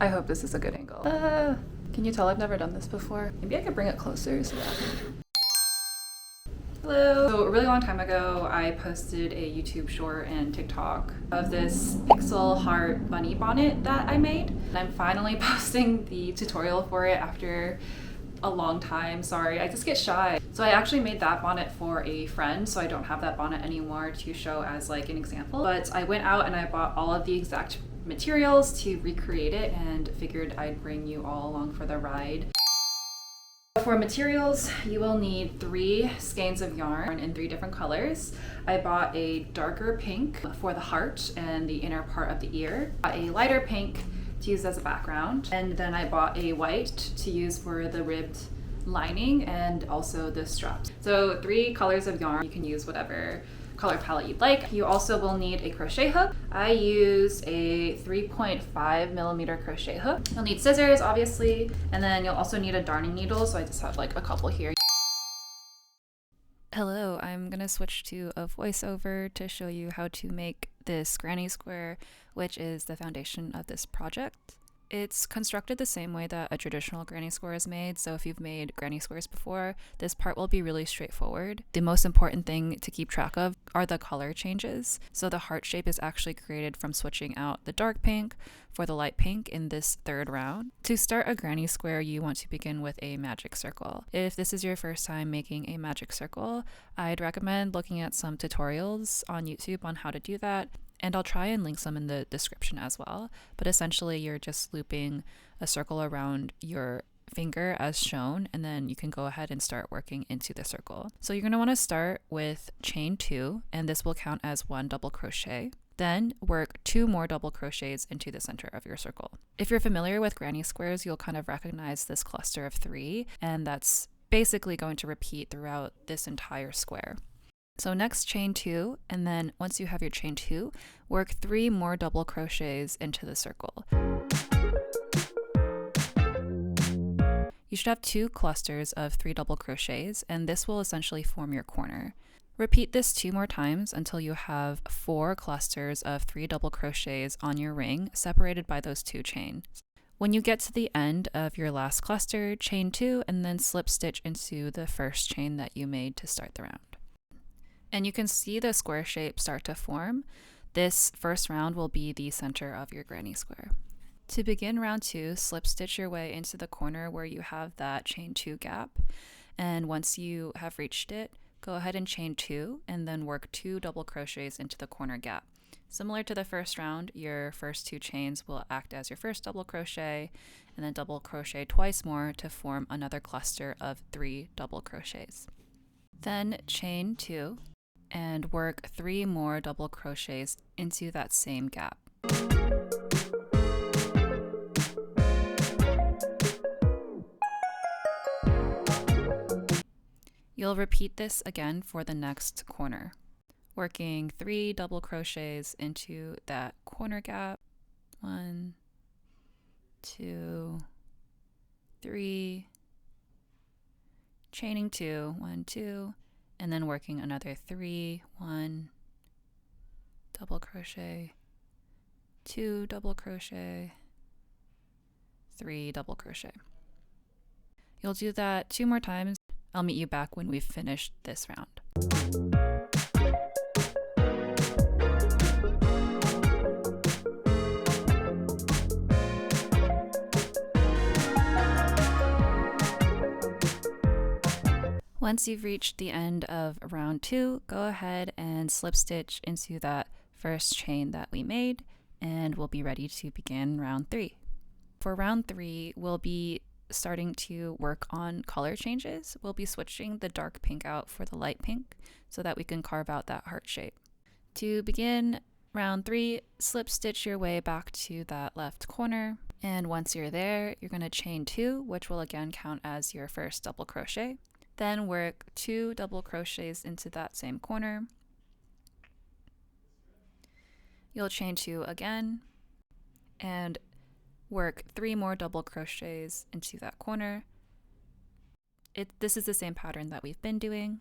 I hope this is a good angle. Can you tell I've never done this before? Maybe I could bring it closer so that. Hello! So a really long time ago, I posted a YouTube short and TikTok of this pixel heart bunny bonnet that I made. And I'm finally posting the tutorial for it after a long time. Sorry, I just get shy. So I actually made that bonnet for a friend, so I don't have that bonnet anymore to show as like an example. But I went out and I bought all of the exact materials to recreate it and figured I'd bring you all along for the ride. For materials, you will need 3 skeins of yarn in 3 different colors. I bought a darker pink for the heart and the inner part of the ear, a lighter pink to use as a background, and then I bought a white to use for the ribbed lining and also the straps. So 3 colors of yarn. You can use whatever color palette you'd like. You also will need a crochet hook. I used a 3.5 millimeter crochet hook. You'll need scissors, obviously, and then you'll also need a darning needle, so I just have like a couple here. Hello, I'm gonna switch to a voiceover to show you how to make this granny square, which is the foundation of this project. It's constructed the same way that a traditional granny square is made, so if you've made granny squares before, this part will be really straightforward. The most important thing to keep track of are the color changes. So the heart shape is actually created from switching out the dark pink for the light pink in this 3rd round. To start a granny square, you want to begin with a magic circle. If this is your first time making a magic circle, I'd recommend looking at some tutorials on YouTube on how to do that. And I'll try and link some in the description as well. But essentially, you're just looping a circle around your finger as shown, and then you can go ahead and start working into the circle. So you're going to want to start with chain 2, and this will count as 1 double crochet. Then work 2 more double crochets into the center of your circle. If you're familiar with granny squares, you'll kind of recognize this cluster of 3, and that's basically going to repeat throughout this entire square. So next chain 2, and then once you have your chain 2, work 3 more double crochets into the circle. You should have 2 clusters of 3 double crochets, and this will essentially form your corner. Repeat this 2 more times until you have 4 clusters of 3 double crochets on your ring, separated by those 2 chains. When you get to the end of your last cluster, chain 2, and then slip stitch into the first chain that you made to start the round. And you can see the square shape start to form. This first round will be the center of your granny square. To begin round 2, slip stitch your way into the corner where you have that chain 2 gap. And once you have reached it, go ahead and chain 2 and then work 2 double crochets into the corner gap. Similar to the first round, your first 2 chains will act as your first double crochet, and then double crochet twice more to form another cluster of 3 double crochets. Then chain 2 and work 3 more double crochets into that same gap. You'll repeat this again for the next corner, working 3 double crochets into that corner gap. 1, 2, 3, chaining 2, 1, 2, and then working another 3, 1, double crochet, 2 double crochet, 3 double crochet. You'll do that 2 more times. I'll meet you back when we've finished this round. Once you've reached the end of round 2, go ahead and slip stitch into that first chain that we made, and we'll be ready to begin round 3. For round 3, we'll be starting to work on color changes. We'll be switching the dark pink out for the light pink so that we can carve out that heart shape. To begin round 3, slip stitch your way back to that left corner, and once you're there, you're going to chain 2, which will again count as your first double crochet. Then work 2 double crochets into that same corner. You'll chain 2 again and work 3 more double crochets into that corner. This is the same pattern that we've been doing.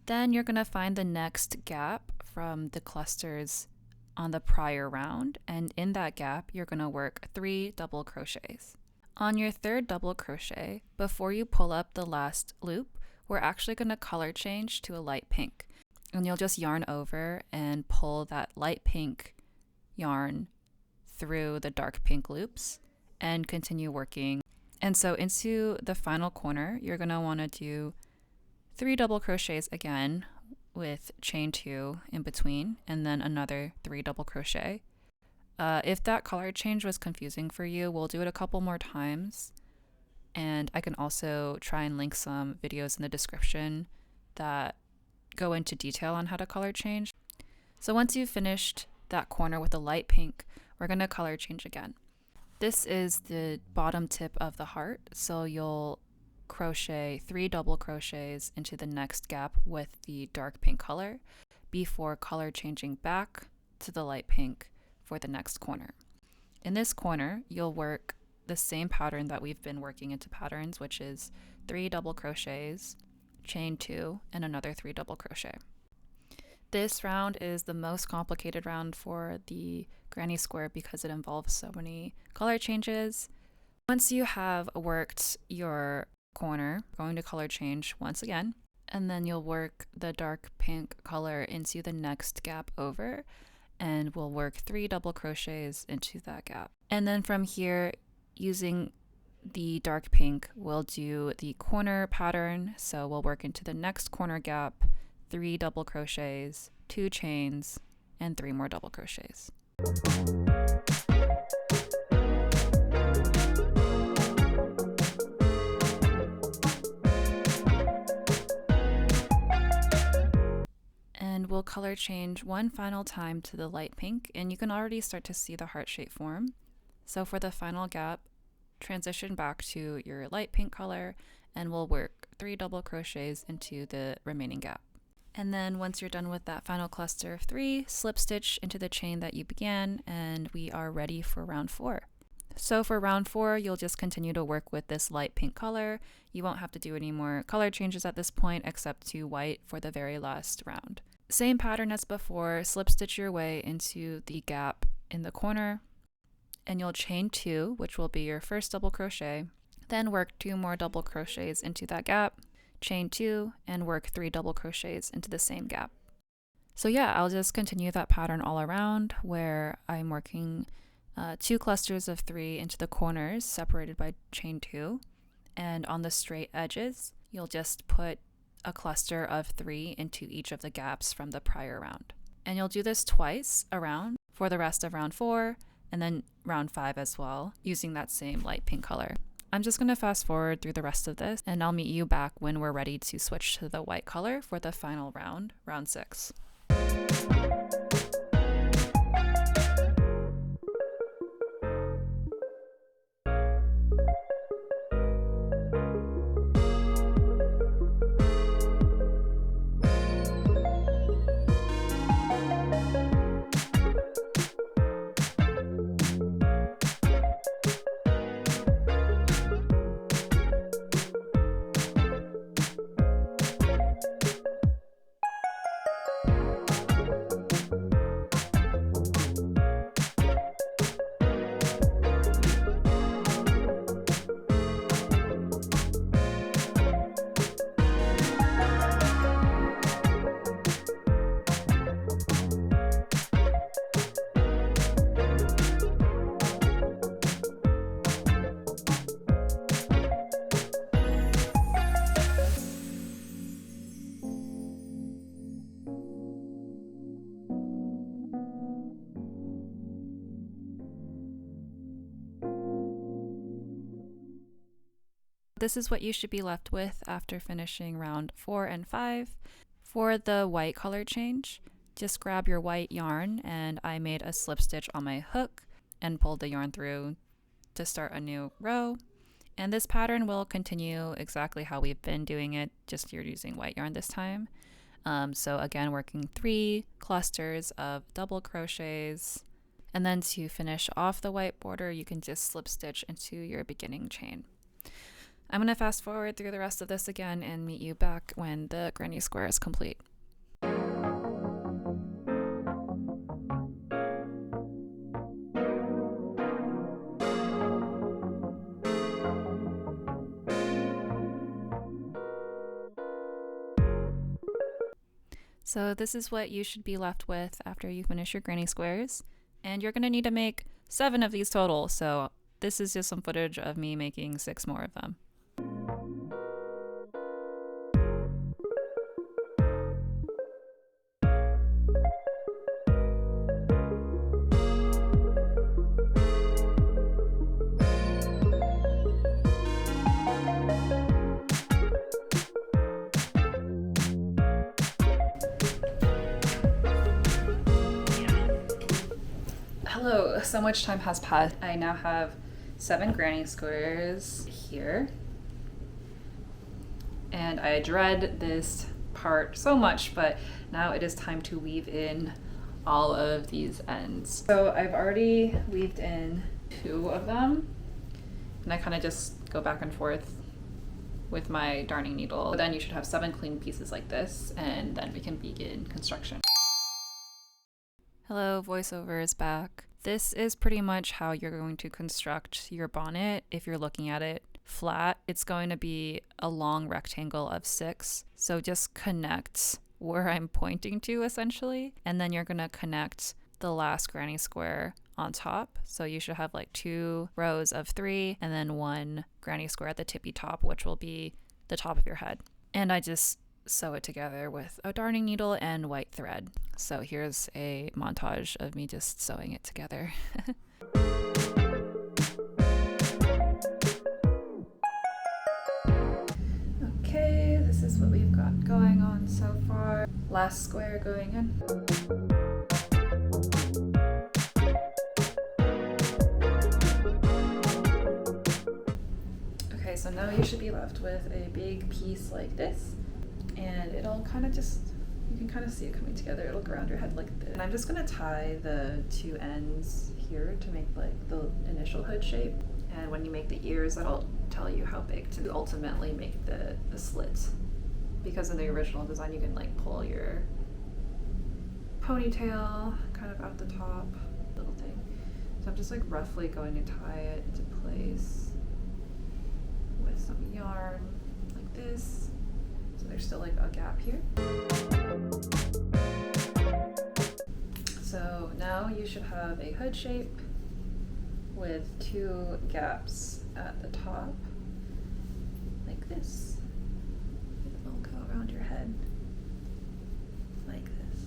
Then you're going to find the next gap from the clusters on the prior round, and in that gap you're going to work 3 double crochets. On your third double crochet, before you pull up the last loop, we're actually going to color change to a light pink, and you'll just yarn over and pull that light pink yarn through the dark pink loops and continue working. And so into the final corner, you're going to want to do 3 double crochets again with chain 2 in between, and then another 3 double crochet. If that color change was confusing for you, we'll do it a couple more times, and I can also try and link some videos in the description that go into detail on how to color change. So once you've finished that corner with the light pink, we're going to color change again. This is the bottom tip of the heart, so you'll crochet 3 double crochets into the next gap with the dark pink color before color changing back to the light pink for the next corner. In this corner, you'll work the same pattern that we've been working into patterns, which is 3 double crochets, chain 2, and another 3 double crochet. This round is the most complicated round for the granny square because it involves so many color changes. Once you have worked your corner, going to color change once again, and then you'll work the dark pink color into the next gap over, and we'll work 3 double crochets into that gap. And then from here, using the dark pink, we'll do the corner pattern. So we'll work into the next corner gap, 3 double crochets, 2 chains, and 3 more double crochets. And we'll color change one final time to the light pink, and you can already start to see the heart shape form. So for the final gap, transition back to your light pink color, and we'll work 3 double crochets into the remaining gap. And then once you're done with that final cluster of 3, slip stitch into the chain that you began, and we are ready for round 4. So for round 4, you'll just continue to work with this light pink color. You won't have to do any more color changes at this point except to white for the very last round. Same pattern as before, slip stitch your way into the gap in the corner, and you'll chain 2, which will be your first double crochet, then work 2 more double crochets into that gap, chain 2, and work 3 double crochets into the same gap. So yeah, I'll just continue that pattern all around where I'm working 2 clusters of 3 into the corners separated by chain 2, and on the straight edges you'll just put a cluster of 3 into each of the gaps from the prior round. And you'll do this twice around for the rest of round 4 and then round 5 as well, using that same light pink color. I'm just going to fast forward through the rest of this, and I'll meet you back when we're ready to switch to the white color for the final round, round 6. This is what you should be left with after finishing round 4 and 5. For the white color change, just grab your white yarn, and I made a slip stitch on my hook and pulled the yarn through to start a new row. And this pattern will continue exactly how we've been doing it, just you're using white yarn this time. So again, working 3 clusters of double crochets, and then to finish off the white border, you can just slip stitch into your beginning chain. I'm going to fast forward through the rest of this again and meet you back when the granny square is complete. So this is what you should be left with after you finish your granny squares. And you're going to need to make 7 of these total, so this is just some footage of me making 6 more of them. Hello, so much time has passed. I now have 7 granny squares here. And I dread this part so much, but now it is time to weave in all of these ends. So I've already weaved in 2 of them, and I kind of just go back and forth with my darning needle. Then you should have 7 clean pieces like this, and then we can begin construction. Hello, voiceover is back. This is pretty much how you're going to construct your bonnet. If you're looking at it flat, it's going to be a long rectangle of 6. So just connect where I'm pointing to essentially, and then you're going to connect the last granny square on top. So you should have like 2 rows of 3 and then 1 granny square at the tippy top, which will be the top of your head. And I just sew it together with a darning needle and white thread. So here's a montage of me just sewing it together. Okay, this is what we've got going on so far. Last square going in. Okay, so now you should be left with a big piece like this. And it'll kind of just, you can kind of see it coming together. It'll go around your head like this. And I'm just gonna tie the 2 ends here to make like the initial hood shape. And when you make the ears, that'll tell you how big to ultimately make the slit. Because in the original design, you can like pull your ponytail kind of out the top, little thing. So I'm just like roughly going to tie it into place with some yarn like this. So there's still like a gap here. So now you should have a hood shape with 2 gaps at the top, like this. It'll go around your head, like this.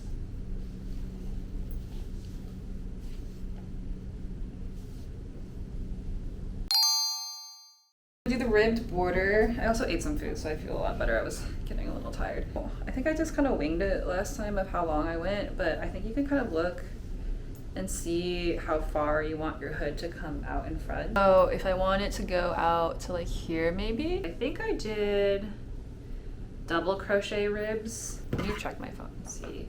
Do the ribbed border. I also ate some food, so I feel a lot better. I was getting a little tired. I think I just kind of winged it last time of how long I went, but I think you can kind of look and see how far you want your hood to come out in front. So if I want it to go out to like here maybe, I think I did double crochet ribs. Let me check my phone and see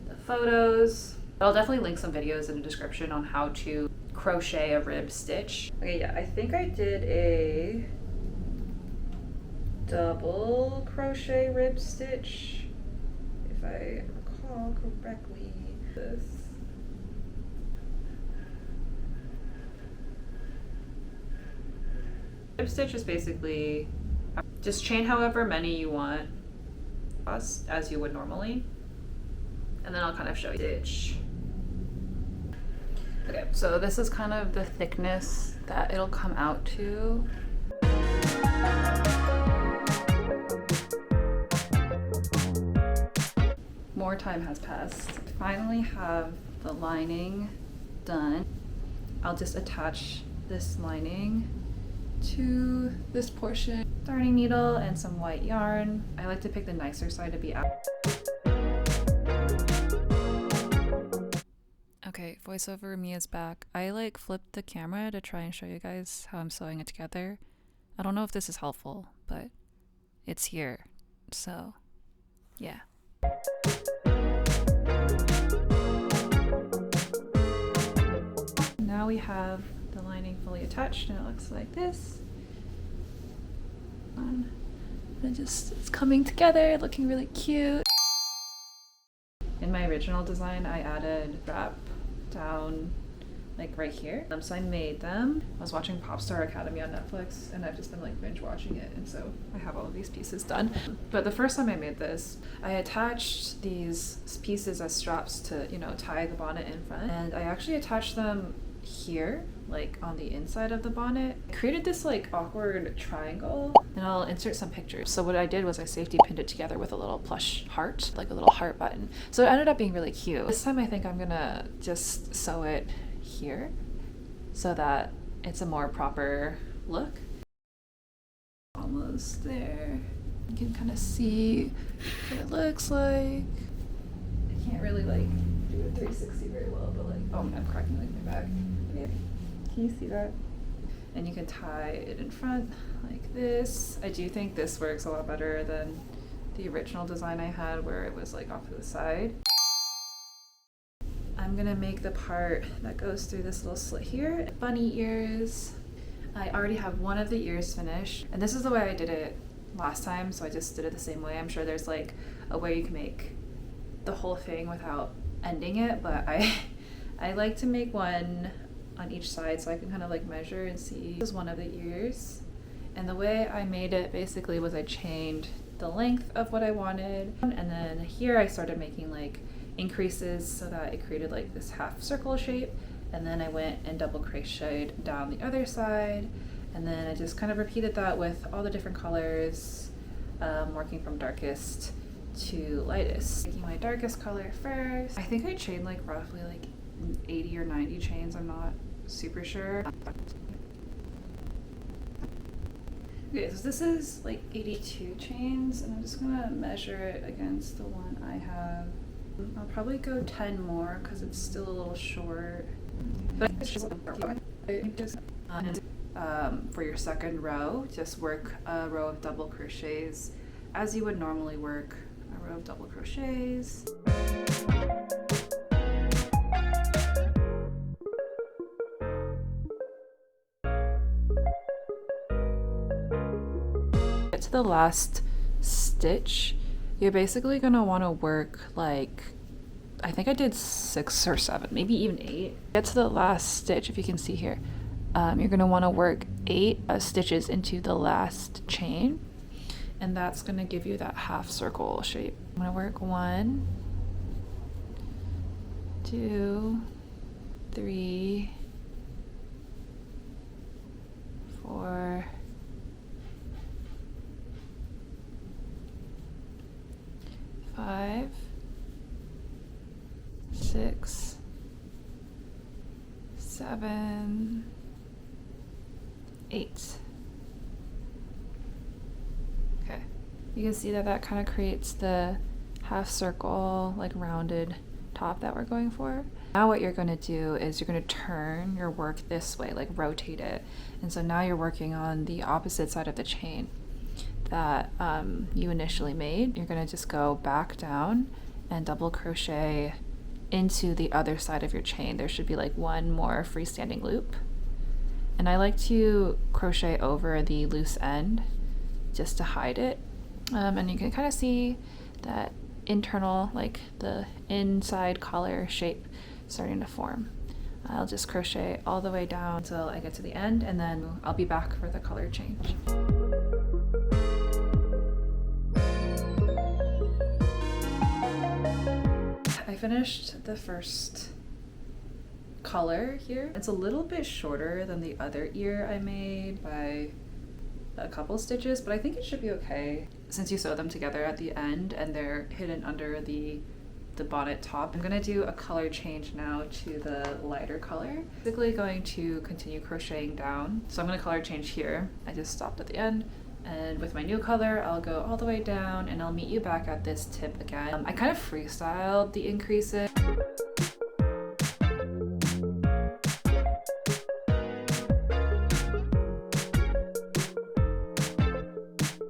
the photos. I'll definitely link some videos in the description on how to crochet a rib stitch. Okay, yeah, I think I did a double crochet rib stitch, if I recall correctly. This. Rib stitch is basically just chain however many you want, as you would normally, and then I'll kind of show you stitch. Okay, so this is kind of the thickness that it'll come out to. More time has passed. I finally have the lining done. I'll just attach this lining to this portion. Darning needle and some white yarn. I like to pick the nicer side to be out. Okay, voiceover Mia's back. I like flipped the camera to try and show you guys how I'm sewing it together. I don't know if this is helpful, but it's here. So, yeah. Now we have the lining fully attached and it looks like this. And it's coming together, looking really cute. In my original design, I added wrap down like right here. So I made them. I was watching Popstar Academy on Netflix, and I've just been like binge watching it, and so I have all of these pieces done. But the first time I made this, I attached these pieces as straps to, you know, tie the bonnet in front, and I actually attached them here, like on the inside of the bonnet. I created this like awkward triangle, and I'll insert some pictures. So what I did was I safety pinned it together with a little plush heart, like a little heart button. So it ended up being really cute. This time I think I'm gonna just sew it here so that it's a more proper look. Almost there. You can kind of see what it looks like. I can't really like do a 360 very well, but like, oh, I'm cracking like my back. Can you see that? And you can tie it in front like this. I do think this works a lot better than the original design I had where it was like off to the side. I'm gonna make the part that goes through this little slit here. Bunny ears. I already have one of the ears finished, and this is the way I did it last time, so I just did it the same way. I'm sure there's like a way you can make the whole thing without ending it, but I like to make one on each side so I can kind of like measure and see. This is one of the ears, and the way I made it basically was I chained the length of what I wanted, and then here I started making like increases so that it created like this half circle shape, and then I went and double crocheted down the other side, and then I just kind of repeated that with all the different colors, working from darkest to lightest. Taking my darkest color first. I think I chained like roughly like 80 or 90 chains, I'm not super sure. Okay, so this is like 82 chains, and I'm just gonna measure it against the one I have. I'll probably go 10 more because it's still a little short. But for your second row, just work a row of double crochets as you would normally work a row of double crochets. Get to the last stitch, you're basically gonna want to work like, I think I did 6 or 7, maybe even 8. Get to the last stitch, if you can see here. You're gonna want to work 8 stitches into the last chain, and that's gonna give you that half circle shape. I'm gonna work 1, 2, 3, 4, 5, 6, 7, 8. Okay, you can see that that kind of creates the half circle, like rounded top that we're going for. Now what you're going to do is you're going to turn your work this way, like rotate it. And so now you're working on the opposite side of the chain that you initially made. You're going to just go back down and double crochet into the other side of your chain. There should be like one more freestanding loop. And I like to crochet over the loose end just to hide it. And you can kind of see that internal, like the inside collar shape starting to form. I'll just crochet all the way down until I get to the end, and then I'll be back for the color change. I finished the first color here. It's a little bit shorter than the other ear I made by a couple stitches, but I think it should be okay since you sew them together at the end and they're hidden under the bonnet top. I'm gonna do a color change now to the lighter color. Basically going to continue crocheting down. So I'm gonna color change here. I just stopped at the end, and with my new color, I'll go all the way down and I'll meet you back at this tip again. I kind of freestyled the increases.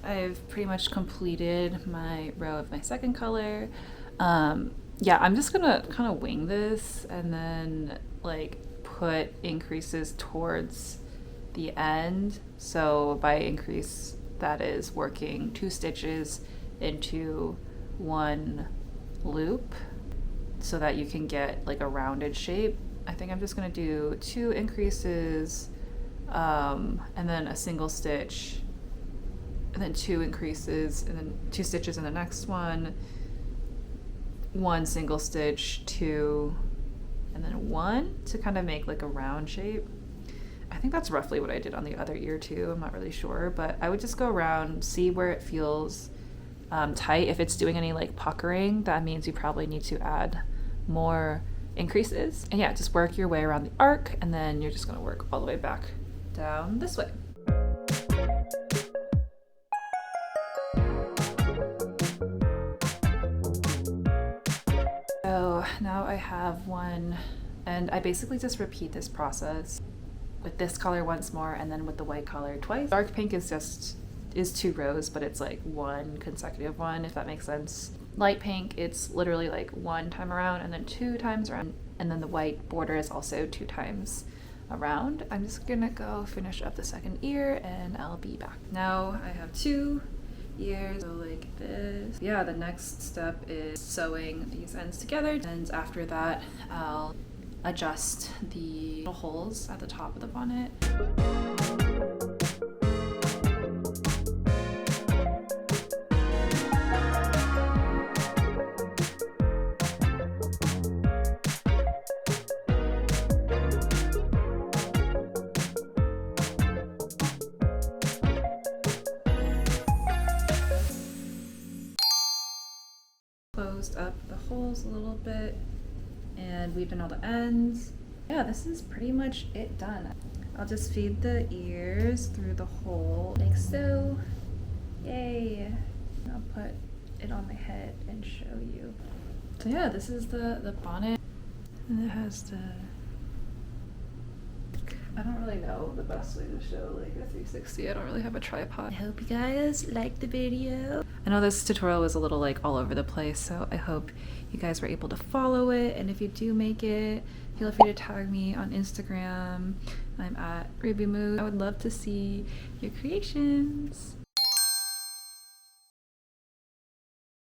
I've pretty much completed my row of my second color. Yeah, I'm just gonna kind of wing this and then like put increases towards the end. So by increase, that is working 2 stitches into 1 loop so that you can get like a rounded shape I think I'm just gonna do 2 increases and then a single stitch and then 2 increases and then 2 stitches in the next one, 1 single stitch, 2, and then 1 to kind of make like a round shape. I think that's roughly what I did on the other ear too. I'm not really sure, but I would just go around, see where it feels tight. If it's doing any like puckering, that means you probably need to add more increases. And yeah, just work your way around the arc, and then you're just gonna work all the way back down this way. So now I have one, and I basically just repeat this process with this color once more and then with the white color twice. Dark pink is 2 rows, but it's like 1 consecutive one, if that makes sense. Light pink, it's literally like 1 time around and then 2 times around, and then the white border is also 2 times around. I'm just gonna go finish up the second ear and I'll be back. Now I have 2 ears, so like this. Yeah, the next step is sewing these ends together, and after that I'll adjust the little holes at the top of the bonnet. Closed up the holes a little bit and weave in all the ends. Yeah, this is pretty much it done. I'll just feed the ears through the hole like so. Yay! I'll put it on my head and show you. So yeah, this is the bonnet, and it has the, I don't really know the best way to show like a 360. I don't really have a tripod. I hope you guys liked the video. I know this tutorial was a little like all over the place, so I hope you guys were able to follow it, and if you do make it, feel free to tag me on Instagram. I'm at RubyMoo. I would love to see your creations.